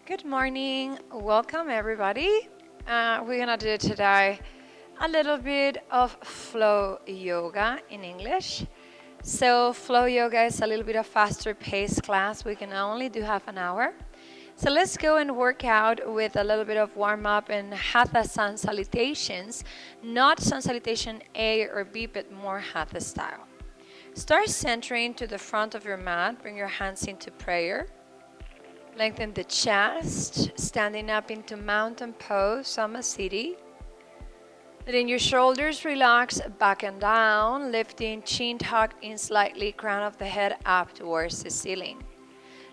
Good morning. Welcome, everybody. We're going to do today a little bit of flow yoga in English. So, flow yoga is a little bit of faster paced class. We can only do half an hour. So, let's go and work out with a little bit of warm up and hatha sun salutations. Not sun salutation A or B, but more hatha style. Start centering to the front of your mat. Bring your hands into prayer. Lengthen the chest, standing up into mountain pose, Samasthiti. Letting your shoulders relax back and down, lifting chin tucked in slightly, crown of the head up towards the ceiling.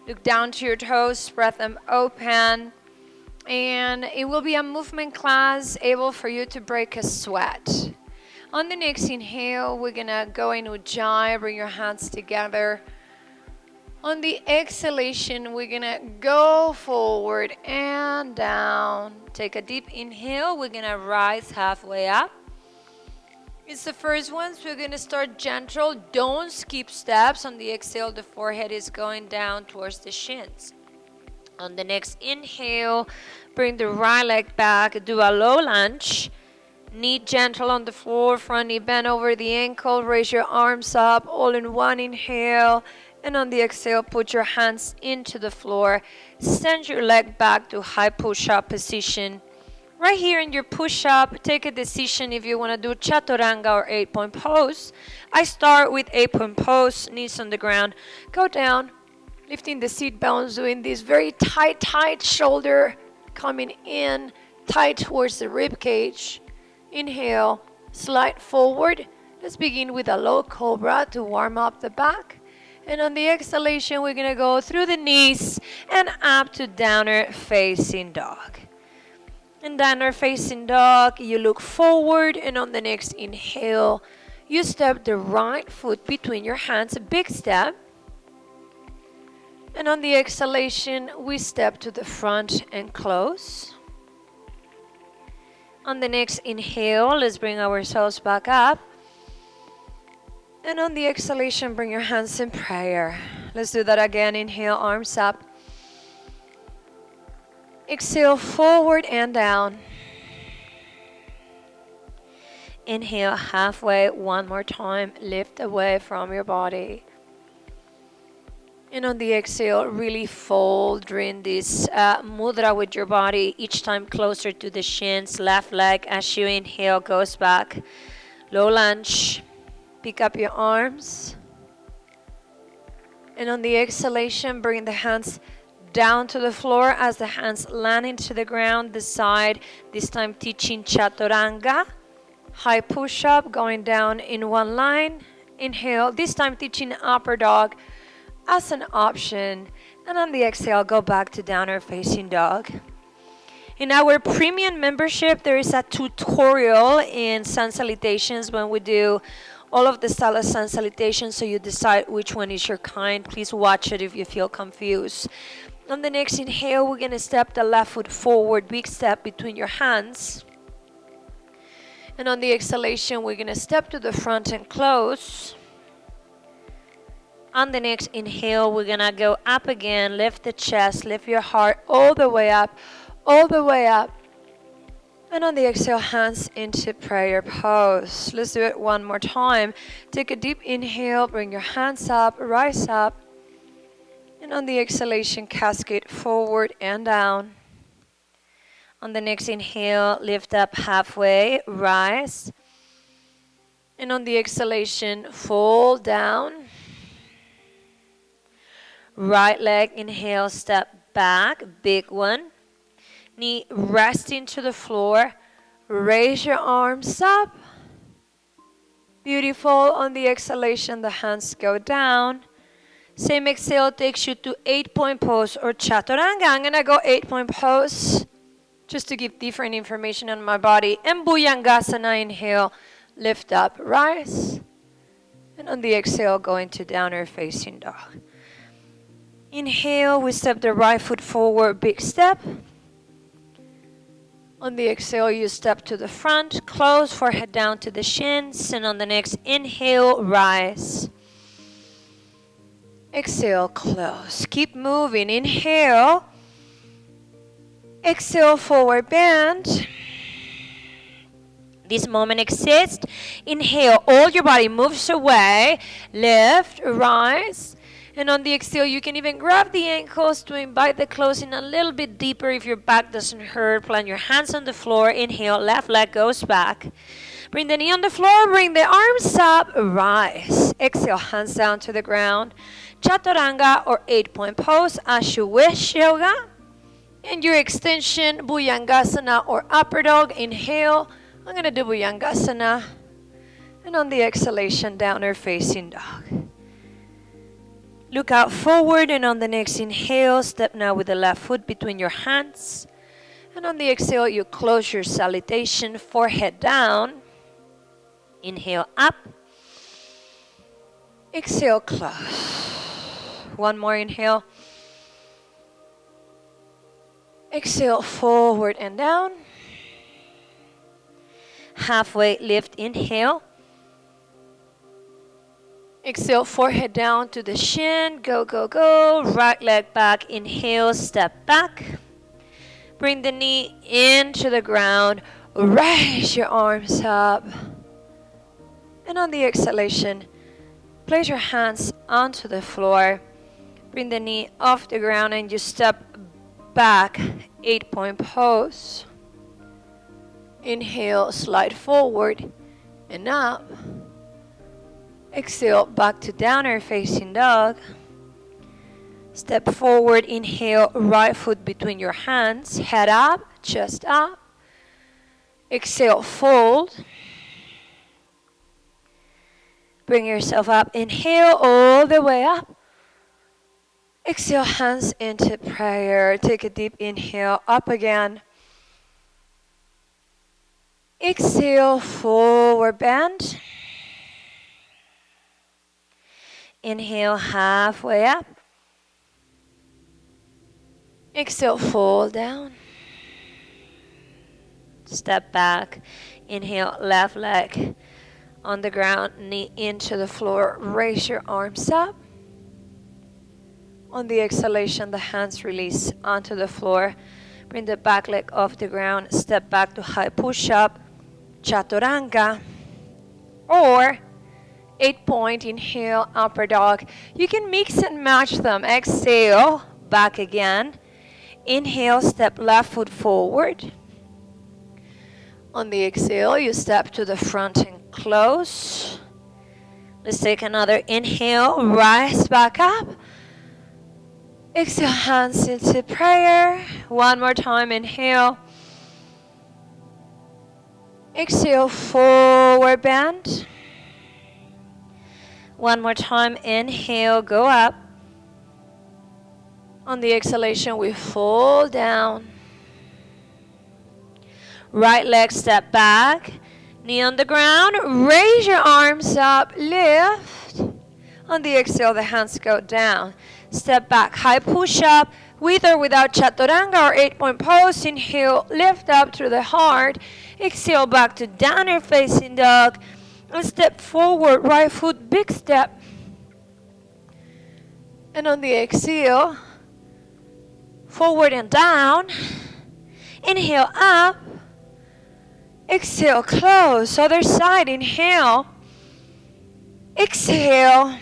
Look down to your toes, spread them open, and it will be a movement class able for you to break a sweat. On the next inhale, we're gonna go in Ujjayi, bring your hands together. On the exhalation, we're gonna go forward and down. Take a deep inhale. We're gonna rise halfway up. It's the first one, so we're gonna start gentle. Don't skip steps. On the exhale, the forehead is going down towards the shins. On the next inhale, bring the right leg back. Do a low lunge. Knee gentle on the floor, front knee bend over the ankle. Raise your arms up, all in one inhale. And on the exhale, put your hands into the floor. Send your leg back to high push-up position. Right here in your push-up, take a decision if you want to do chaturanga or 8-point pose. I start with 8-point pose, knees on the ground. Go down, lifting the seat bones, doing this very tight shoulder coming in, tight towards the rib cage. Inhale, slide forward. Let's begin with a low cobra to warm up the back. And on the exhalation, we're going to go through the knees and up to downward facing dog. In downward facing dog, you look forward, and on the next inhale, you step the right foot between your hands, a big step. And on the exhalation, we step to the front and close. On the next inhale, let's bring ourselves back up. And on the exhalation, bring your hands in prayer. Let's do that again. Inhale, arms up. Exhale, forward and down. Inhale, halfway, one more time. Lift away from your body. And on the exhale, really fold during this mudra with your body, each time closer to the shins. Left leg, as you inhale, goes back. Low lunge. Pick up your arms. And on the exhalation, bring the hands down to the floor as the hands land into the ground. The side, this time teaching chaturanga. High push-up, going down in one line. Inhale, this time teaching upper dog as an option. And on the exhale, go back to downward facing dog. In our premium membership, there is a tutorial in sun salutations when we do all of the style of sun salutations, so you decide which one is your kind. Please watch it if you feel confused. On the next inhale, we're going to step the left foot forward, big step between your hands. And on the exhalation, we're going to step to the front and close. On the next inhale, we're going to go up again, lift the chest, lift your heart all the way up, all the way up. And on the exhale, hands into prayer pose. Let's do it one more time. Take a deep inhale, bring your hands up, rise up. And on the exhalation, cascade forward and down. On the next inhale, lift up halfway, rise. And on the exhalation, fold down. Right leg, inhale, step back, big one. Knee resting to the floor. Raise your arms up. Beautiful. On the exhalation, the hands go down. Same exhale takes you to 8-point pose or chaturanga. I'm going to go 8-point pose just to give different information on my body. And Bhujangasana, inhale, lift up, rise. And on the exhale, go into downward facing dog. Inhale, we step the right foot forward, big step. On the exhale, you step to the front, close, forehead down to the shins, and on the next inhale, rise. Exhale, close. Keep moving. Inhale, Exhale, forward bend. This moment exists. Inhale, all your body moves away. Lift, rise. And on the exhale, you can even grab the ankles to invite the closing a little bit deeper if your back doesn't hurt. Plant your hands on the floor. Inhale, left leg goes back. Bring the knee on the floor. Bring the arms up. Rise. Exhale, hands down to the ground. Chaturanga or 8-point pose as you wish, yoga. And your extension, Bhujangasana or upper dog. Inhale. I'm going to do Bhujangasana. And on the exhalation, downward facing dog. Look out forward, and on the next inhale, step now with the left foot between your hands. And on the exhale, you close your salutation, forehead down. Inhale up. Exhale, close. One more inhale. Exhale, forward and down. Halfway lift, inhale. Exhale, forehead down to the shin. Go, go, go. Right leg back. Inhale, step back. Bring the knee into the ground. Raise your arms up. And on the exhalation, place your hands onto the floor. Bring the knee off the ground and you step back. 8-point pose. Inhale, slide forward and up. Exhale, back to downward facing dog. Step forward, inhale, right foot between your hands, head up, chest up. Exhale, fold. Bring yourself up, inhale all the way up. Exhale, hands into prayer. Take a deep inhale, up again. Exhale, forward bend. Inhale, halfway up. Exhale, fold down. Step back. Inhale, left leg on the ground, knee into the floor. Raise your arms up. On the exhalation, the hands release onto the floor. Bring the back leg off the ground. Step back to high push-up, chaturanga, or 8-point, inhale, upper dog. You can mix and match them. Exhale, back again. Inhale, step left foot forward. On the exhale, you step to the front and close. Let's take another inhale, rise back up. Exhale, hands into prayer. One more time, inhale. Exhale, forward bend. One more time, inhale, go up. On the exhalation, we fold down. Right leg step back. Knee on the ground. Raise your arms up. Lift. On the exhale, the hands go down. Step back. High push-up with or without chaturanga or 8-point pose. Inhale, lift up through the heart. Exhale, back to downward facing dog. And step forward, right foot, big step. And on the exhale, forward and down. Inhale, up. Exhale, close. Other side, inhale. Exhale.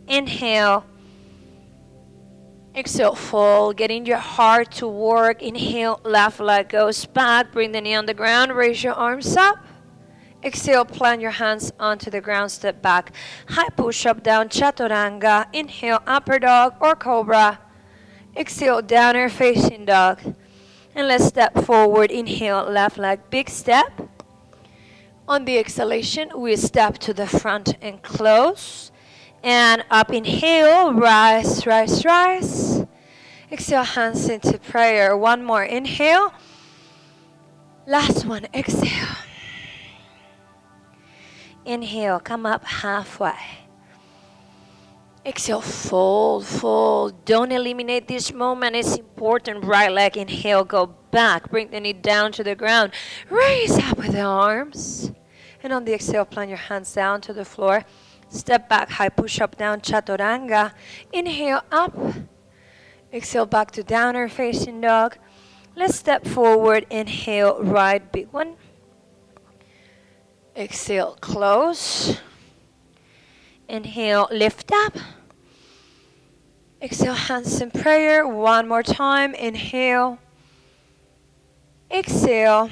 Inhale. Exhale, fold. Getting your heart to work. Inhale, left leg goes back. Bring the knee on the ground. Raise your arms up. Exhale, plant your hands onto the ground, step back. High push-up, down, chaturanga. Inhale, upper dog or cobra. Exhale, downward facing dog. And let's step forward. Inhale, left leg, big step. On the exhalation, we step to the front and close. And up, inhale, rise, rise, rise. Exhale, hands into prayer. One more, inhale. Last one, exhale. Inhale, come up halfway. Exhale, fold, fold. Don't eliminate this moment. It's important. Right leg, inhale, go back. Bring the knee down to the ground. Raise up with the arms. And on the exhale, plant your hands down to the floor. Step back, high push-up, down, chaturanga. Inhale, up. Exhale back to downward facing dog. Let's step forward, inhale, right big one. Exhale, close. Inhale, lift up. Exhale, hands in prayer. One more time, inhale. Exhale.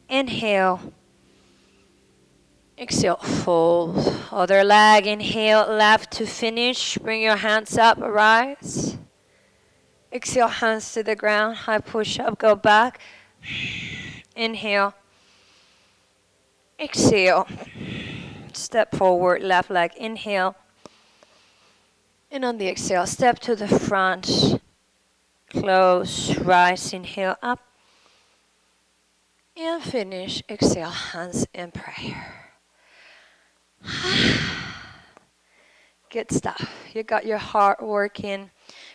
Inhale. Exhale, fold. Other leg, inhale, left to finish. Bring your hands up, rise. Exhale, hands to the ground, high push up, go back. Inhale. Exhale. Step forward, left leg, inhale. And on the exhale, step to the front. Close, rise, inhale, up. And finish, exhale, hands in prayer. Good stuff. You got your heart working.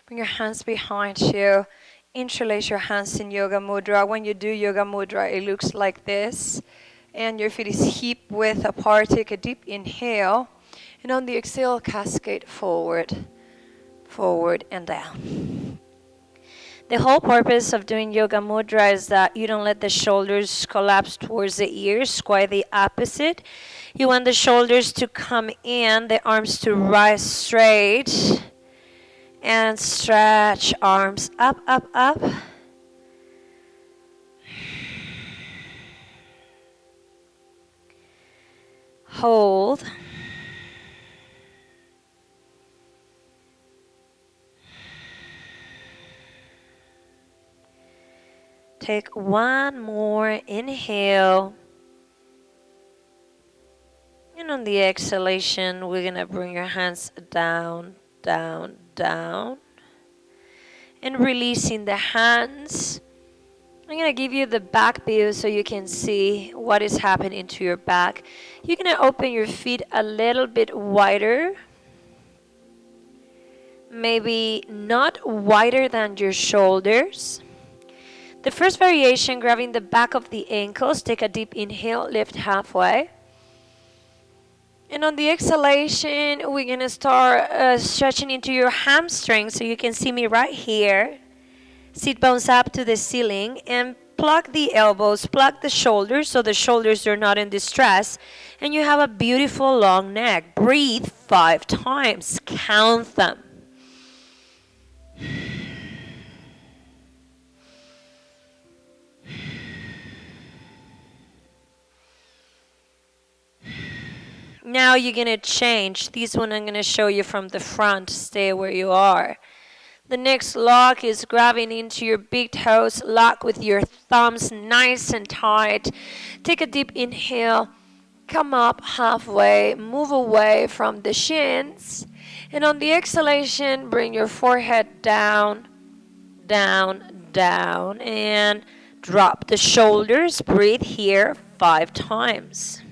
Bring your hands behind you. Interlace your hands in yoga mudra. When you do yoga mudra, it looks like this. And your feet is hip width apart. Take a deep inhale. And on the exhale, cascade forward, forward and down. The whole purpose of doing yoga mudra is that you don't let the shoulders collapse towards the ears, quite the opposite. You want the shoulders to come in, the arms to rise straight, and stretch arms up, up, up. Hold. Take one more inhale. And on the exhalation, we're going to bring your hands down, down, down. And releasing the hands. I'm going to give you the back view so you can see what is happening to your back. You're going to open your feet a little bit wider. Maybe not wider than your shoulders. The first variation, grabbing the back of the ankles. Take a deep inhale, lift halfway. And on the exhalation, we're going to start stretching into your hamstrings. So you can see me right here. Sit bones up to the ceiling and plug the elbows, plug the shoulders so the shoulders are not in distress. And you have a beautiful long neck. Breathe 5 times. Count them. Now you're going to change. This one I'm going to show you from the front. Stay where you are. The next lock is grabbing into your big toes. Lock with your thumbs nice and tight. Take a deep inhale. Come up halfway. Move away from the shins. And on the exhalation, bring your forehead down, down, down. And drop the shoulders. Breathe here 5 times.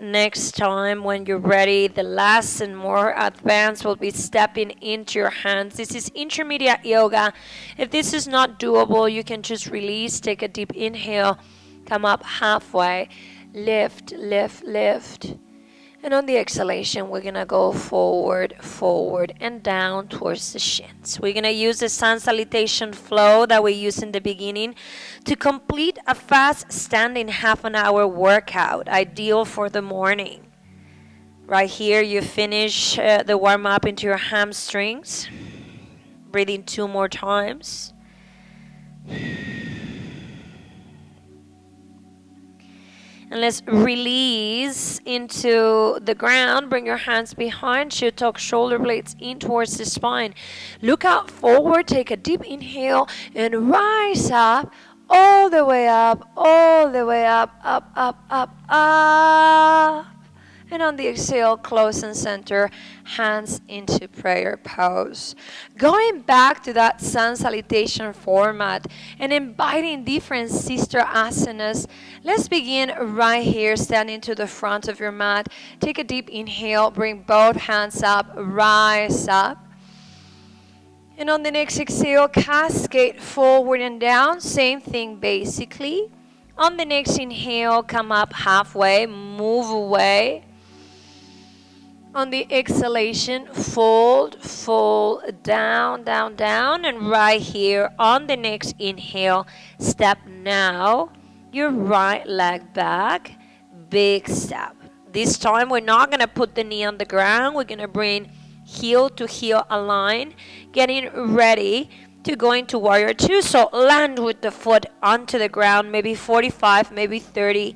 Next time when you're ready, the last and more advanced will be stepping into your hands. This is intermediate yoga. If this is not doable, you can just release, take a deep inhale, come up halfway, lift, lift, lift. And on the exhalation, we're going to go forward, forward, and down towards the shins. We're going to use the sun salutation flow that we used in the beginning to complete a fast standing half-an-hour workout, ideal for the morning. Right here, you finish the warm-up into your hamstrings. Breathing 2 more times. And let's release into the ground. Bring your hands behind you. Tuck shoulder blades in towards the spine. Look out forward. Take a deep inhale and rise up. All the way up. All the way up. Up, up, up, up. And on the exhale, close and center, hands into prayer pose. Going back to that sun salutation format and inviting different sister asanas, let's begin right here, standing to the front of your mat. Take a deep inhale, bring both hands up, rise up. And on the next exhale, cascade forward and down, same thing basically. On the next inhale, come up halfway, move away. On the exhalation, fold, fold, down, down, down. And right here on the next inhale, step now your right leg back, big step. This time we're not going to put the knee on the ground. We're going to bring heel to heel align, getting ready to go into warrior two. So land with the foot onto the ground, maybe 45, maybe 30.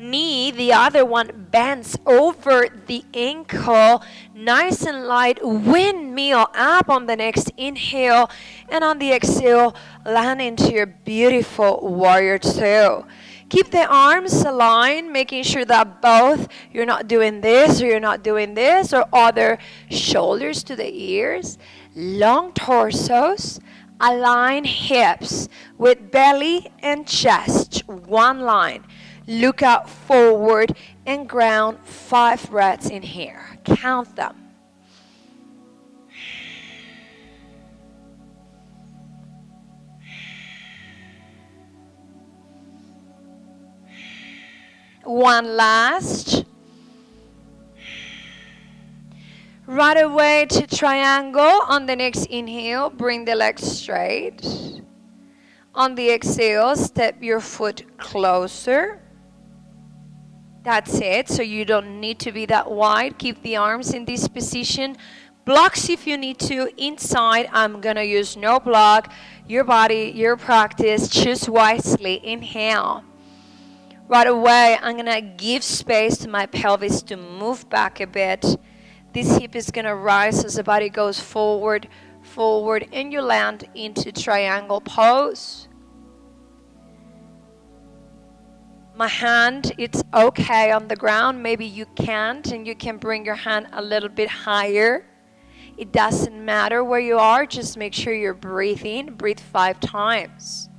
Knee, the other one bends over the ankle, nice and light, windmill up on the next inhale, and on the exhale, land into your beautiful warrior two. Keep the arms aligned, making sure that both, you're not doing this or you're not doing this, or other, shoulders to the ears, long torsos, align hips with belly and chest, one line. Look out forward and ground 5 breaths in here. Count them. One last. Right away to triangle. On the next inhale, bring the legs straight. On the exhale, step your foot closer. That's it. So you don't need to be that wide. Keep the arms in this position. Blocks if you need to. Inside, I'm going to use no block. Your body, your practice. Choose wisely. Inhale. Right away, I'm going to give space to my pelvis to move back a bit. This hip is going to rise as the body goes forward, forward, and you land into triangle pose. My hand, it's okay on the ground. Maybe you can't, and you can bring your hand a little bit higher. It doesn't matter where you are. Just make sure you're breathing. Breathe 5 times.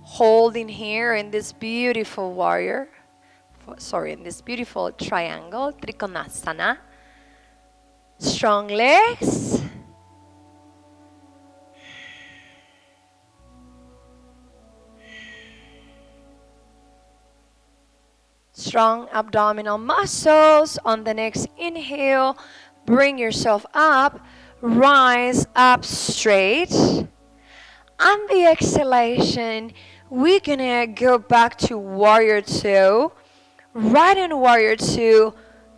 Holding here in this beautiful warrior. In this beautiful triangle, Trikonasana. Strong legs. Strong abdominal muscles. On the next inhale, bring yourself up. Rise up straight. On the exhalation, we're going to go back to warrior two. Right in warrior two,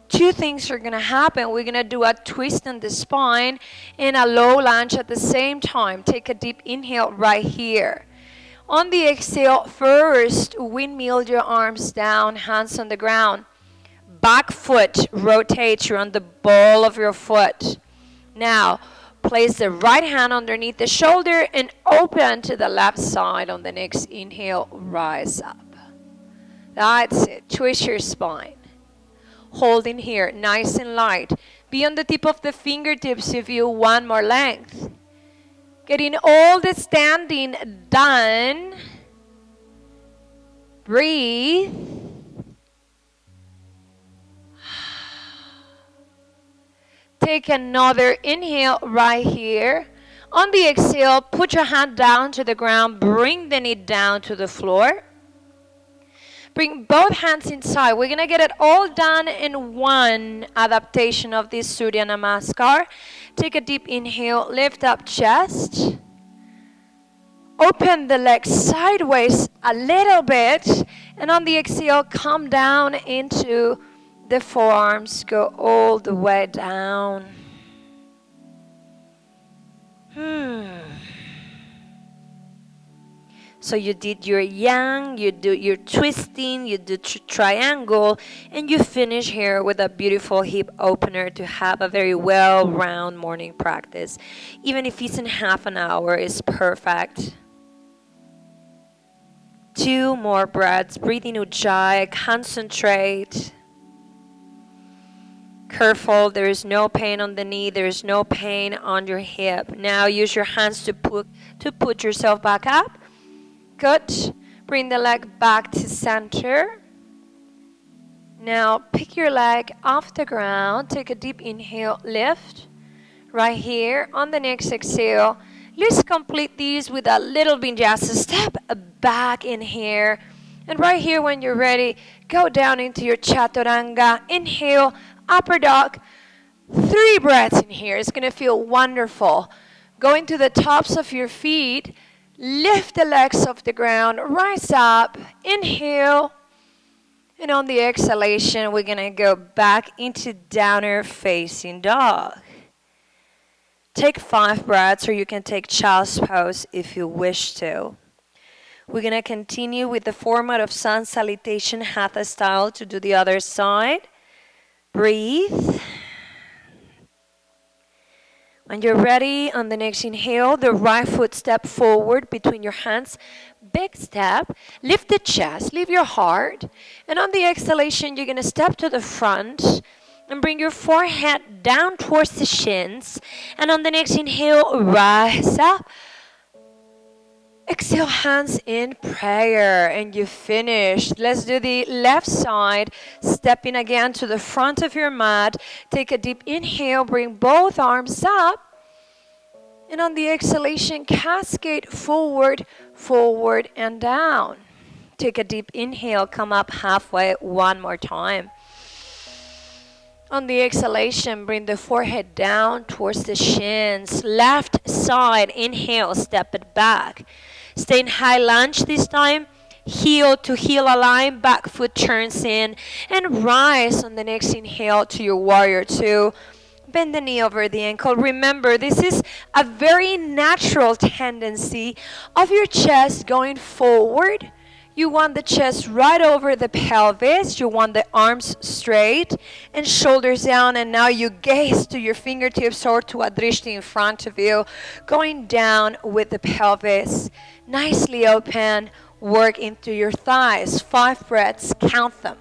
2 things are going to happen. We're going to do a twist in the spine and a low lunge at the same time. Take a deep inhale right here. On the exhale, first, windmill your arms down, hands on the ground. Back foot rotates. You're on the ball of your foot. Now, place the right hand underneath the shoulder and open to the left side. On the next inhale, rise up. That's it. Twist your spine. Holding here, nice and light. Be on the tip of the fingertips if you want more length. Getting all the standing done. Breathe. Take another inhale right here. On the exhale, put your hand down to the ground. Bring the knee down to the floor. Bring both hands inside. We're going to get it all done in one adaptation of this Surya Namaskar. Take a deep inhale. Lift up chest. Open the legs sideways a little bit. And on the exhale, come down into the forearms. Go all the way down. So you did your yang, you do your twisting, you do triangle, and you finish here with a beautiful hip opener to have a very well-round morning practice. Even if it's in half an hour, it's perfect. 2 more breaths. Breathe in Ujjayi, concentrate. Careful, there is no pain on the knee, there is no pain on your hip. Now use your hands to put yourself back up. Good. Bring the leg back to center. Now pick your leg off the ground. Take a deep inhale, lift. Right here. On the next exhale, let's complete these with a little vinyasa. Step back in here. And right here, when you're ready, go down into your chaturanga. Inhale, upper dog. 3 breaths in here. It's going to feel wonderful. Go into the tops of your feet. Lift the legs off the ground. Rise up. Inhale. And on the exhalation, we're going to go back into downward facing dog. Take 5 breaths, or you can take child's pose if you wish to. We're going to continue with the format of sun salutation, hatha style, to do the other side. Breathe. When you're ready, on the next inhale, the right foot step forward between your hands. Big step. Lift the chest, lift your heart. And on the exhalation, you're going to step to the front and bring your forehead down towards the shins. And on the next inhale, rise up. Exhale, hands in prayer, and you finished. Let's do the left side. Stepping again to the front of your mat. Take a deep inhale, bring both arms up. And on the exhalation, cascade forward, forward, and down. Take a deep inhale, come up halfway one more time. On the exhalation, bring the forehead down towards the shins. Left side, inhale, step it back. Stay in high lunge this time. Heel to heel align, back foot turns in. And rise on the next inhale to your warrior 2. Bend the knee over the ankle. Remember, this is a very natural tendency of your chest going forward. You want the chest right over the pelvis. You want the arms straight and shoulders down. And now you gaze to your fingertips or to a drishti in front of you. Going down with the pelvis. Nicely open. Work into your thighs. 5 breaths. Count them.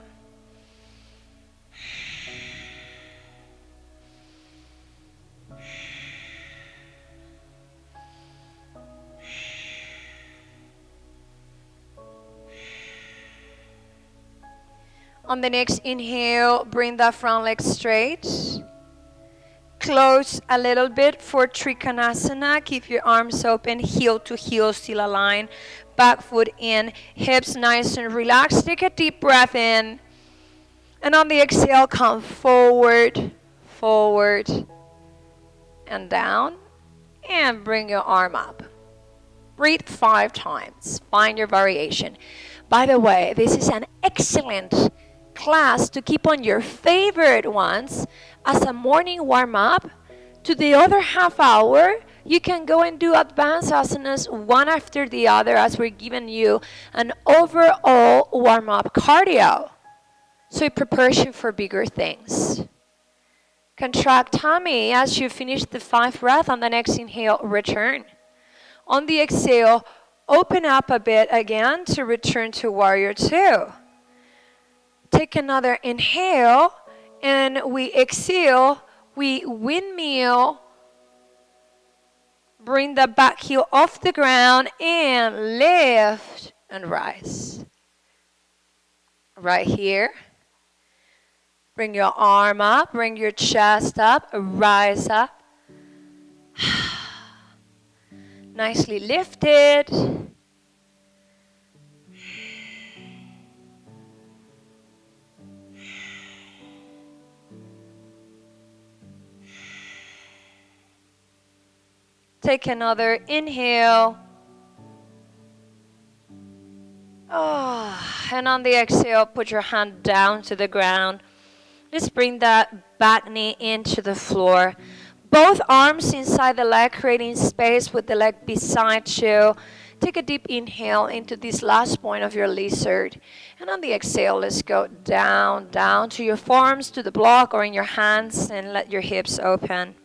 On the next inhale, bring that front leg straight. Close a little bit for Trikonasana. Keep your arms open, heel to heel, still align. Back foot in, hips nice and relaxed. Take a deep breath in. And on the exhale, come forward, forward, and down. And bring your arm up. Breathe 5 times. Find your variation. By the way, this is an excellent class to keep on your favorite ones as a morning warm-up. To the other half hour, you can go and do advanced asanas one after the other as we're giving you an overall warm-up cardio. So it prepares you for bigger things. Contract tummy as you finish the 5 breath. On the next inhale, return. On the exhale, open up a bit again to return to warrior 2. Take another inhale, and we exhale, we windmill, bring the back heel off the ground, and lift and rise. Right here. Bring your arm up, bring your chest up, rise up. Nicely lifted. Take another inhale. And on the exhale, put your hand down to the ground. Let's bring that back knee into the floor. Both arms inside the leg, creating space with the leg beside you. Take a deep inhale into this last point of your lizard. And on the exhale, let's go down, down to your forearms, to the block, or in your hands, and let your hips open.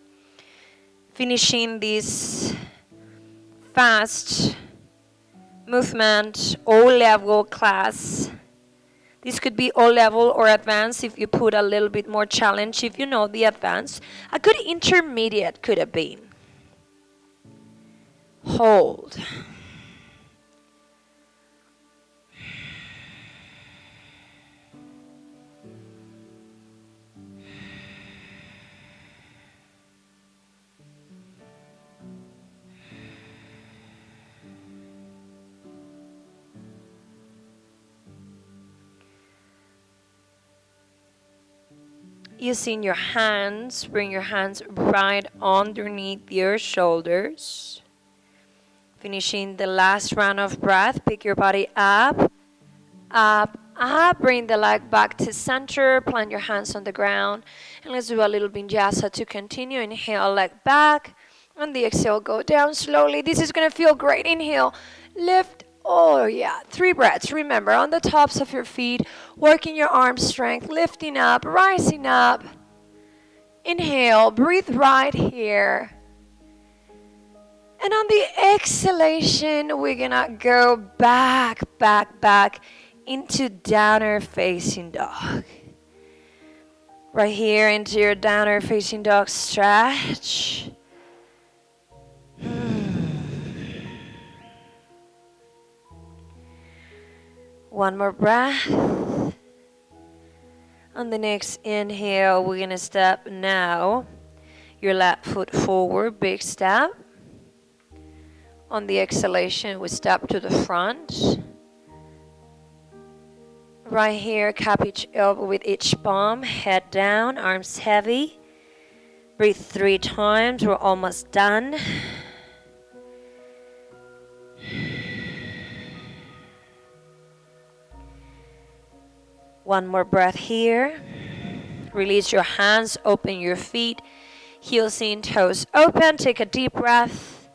Finishing this fast movement, all-level class. This could be O level or advanced if you put a little bit more challenge if you know the advanced. A good intermediate could have been. Hold. Using your hands, bring your hands right underneath your shoulders. Finishing the last round of breath, pick your body up, up, up. Bring the leg back to center, plant your hands on the ground. And let's do a little vinyasa to continue. Inhale, leg back. On the exhale, go down slowly. This is going to feel great. Inhale, lift. Oh, yeah. 3 breaths. Remember, on the tops of your feet, working your arm strength, lifting up, rising up. Inhale, breathe right here. And on the exhalation, we're going to go back, back, back into downward facing dog. Right here into your downward facing dog stretch. One more breath. On the next inhale, we're going to step now. Your left foot forward, big step. On the exhalation, we step to the front. Right here, cup each elbow with each palm, head down, arms heavy. Breathe 3 times, we're almost done. One more breath here. Release your hands, open your feet, heels in, toes open. Take a deep breath.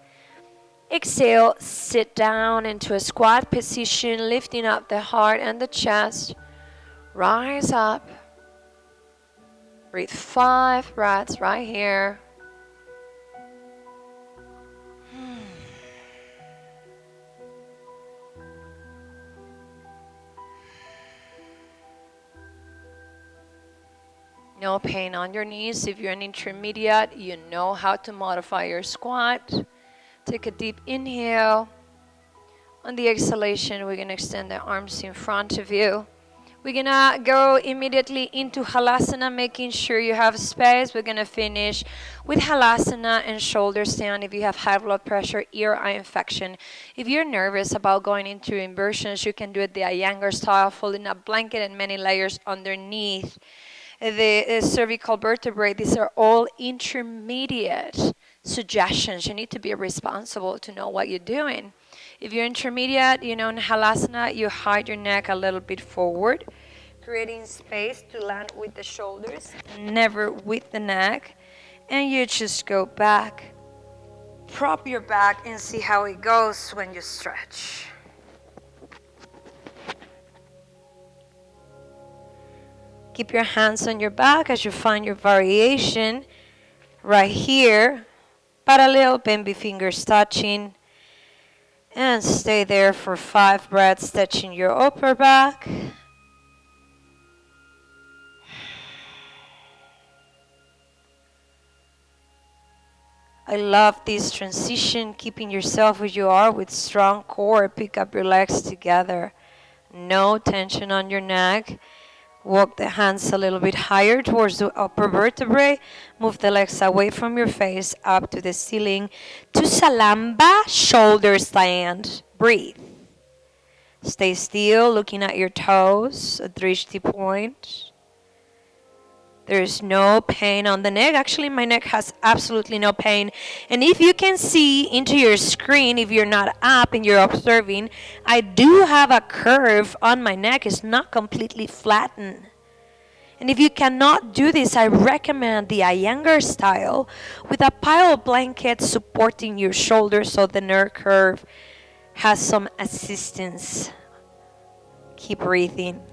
Exhale, sit down into a squat position, lifting up the heart and the chest. Rise up. Breathe 5 breaths right here. No pain on your knees. If you're an intermediate, you know how to modify your squat. Take a deep inhale. On the exhalation, we're going to extend the arms in front of you. We're going to go immediately into Halasana, making sure you have space. We're going to finish with Halasana and shoulder stand if you have high blood pressure, ear, eye infection. If you're nervous about going into inversions, you can do it the Iyengar style, folding a blanket and many layers underneath the cervical vertebrae. These are all intermediate suggestions. You need to be responsible to know what you're doing. If you're intermediate, in Halasana, you hide your neck a little bit forward, creating space to land with the shoulders, never with the neck. And you just go back, prop your back, and see how it goes when you stretch. Keep your hands on your back as you find your variation. Right here, parallel, baby fingers touching. And stay there for 5 breaths, touching your upper back. I love this transition, keeping yourself where you are with strong core. Pick up your legs together. No tension on your neck. Walk the hands a little bit higher towards the upper vertebrae. Move the legs away from your face up to the ceiling. To Salamba, shoulder stand. Breathe. Stay still, looking at your toes, a drishti point. There's no pain on the neck. Actually, my neck has absolutely no pain. And if you can see into your screen, if you're not up and you're observing, I do have a curve on my neck. It's not completely flattened. And if you cannot do this, I recommend the Iyengar style with a pile of blankets supporting your shoulders so the nerve curve has some assistance. Keep breathing.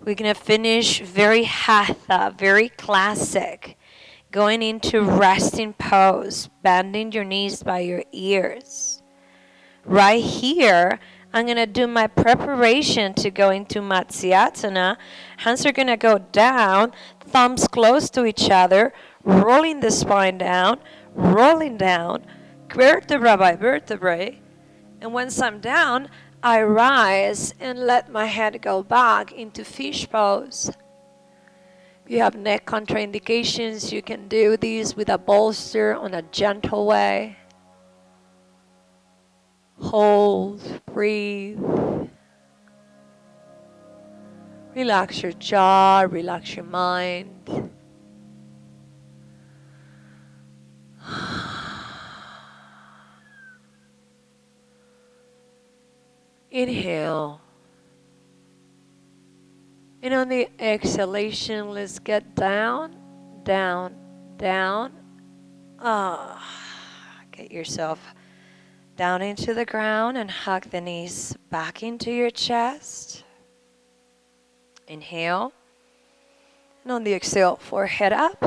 We're going to finish very hatha, very classic. going into resting pose, bending your knees by your ears. Right here, I'm going to do my preparation to go into Matsyasana. Hands are going to go down, thumbs close to each other, rolling the spine down, rolling down, vertebra by vertebrae. And once I'm down, I rise and let my head go back into fish pose. If you have neck contraindications, you can do these with a bolster on a gentle way. Hold, breathe. Relax your jaw, relax your mind. Inhale. And on the exhalation, let's get down, down, down. Get yourself down into the ground and hug the knees back into your chest. Inhale. And on the exhale, forehead up.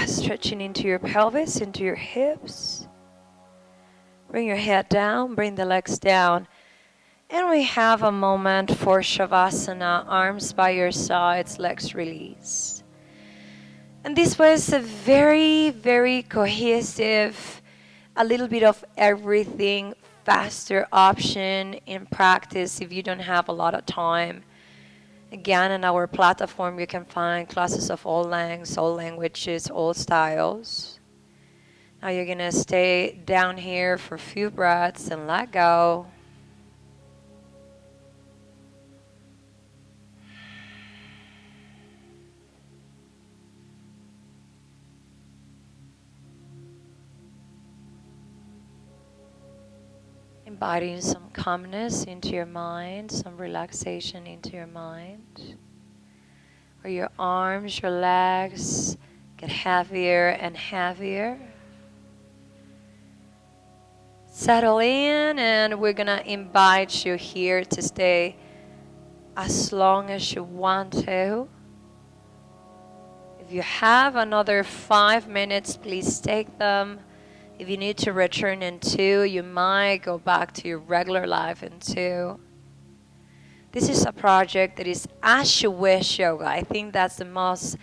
Stretching into your pelvis, into your hips. Bring your head down, bring the legs down. And we have a moment for Shavasana, arms by your sides, legs released. And this was a very, very cohesive, a little bit of everything, faster option in practice if you don't have a lot of time. Again, on our platform, you can find classes of all lengths, all languages, all styles. Now you're going to stay down here for a few breaths and let go. Inviting some calmness into your mind, some relaxation into your mind. Where your arms, your legs get heavier and heavier. Settle in, and we're gonna invite you here to stay as long as you want to. If you have another 5 minutes, please take them. If you need to return in 2, you might go back to your regular life in 2. This is a project that is As You Wish Yoga. I think that's the most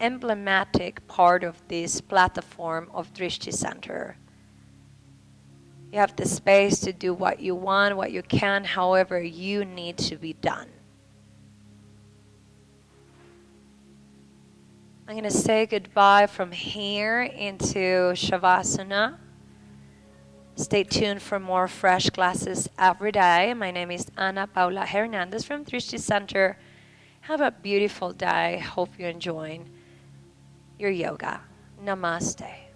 emblematic part of this platform of Drishti Center. You have the space to do what you want, what you can, however you need to be done. I'm going to say goodbye from here into Shavasana. Stay tuned for more fresh classes every day. My name is Ana Paula Hernandez from Drishti Center. Have a beautiful day. Hope you're enjoying your yoga. Namaste.